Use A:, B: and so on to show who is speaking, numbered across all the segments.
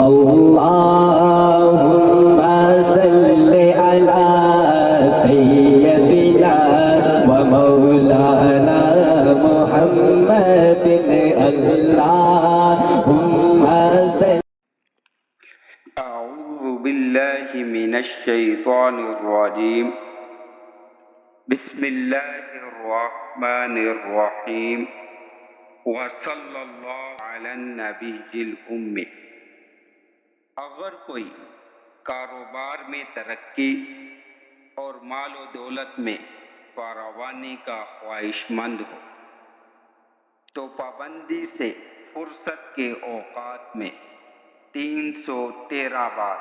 A: اللهم صل على سيدنا ومولانا محمد اللهم صل.
B: أعوذ بالله من الشيطان الرجيم. بسم الله الرحمن الرحيم. وصلی اللہ علی النبی الأمی. اگر کوئی کاروبار میں ترقی اور مال و دولت میں فراوانی کا خواہش مند ہو تو پابندی سے فرصت کے اوقات میں 313 بار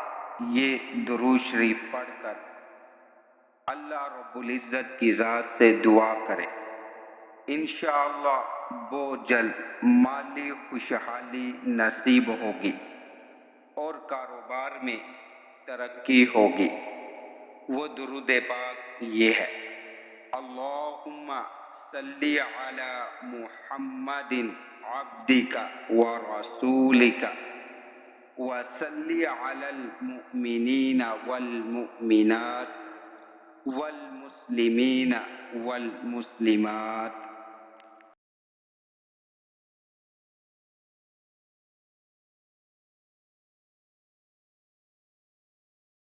B: یہ درود شریف پڑھ کر اللہ رب العزت کی ذات سے دعا کرے. انشاءاللہ بہت جلد مالی خوشحالی نصیب ہوگی اور کاروبار میں ترقی ہوگی. وہ درود پاک یہ ہے: اللہم صلی علی محمد عبدک ورسولک وصلی علی المؤمنین والمؤمنات والمسلمین والمسلمات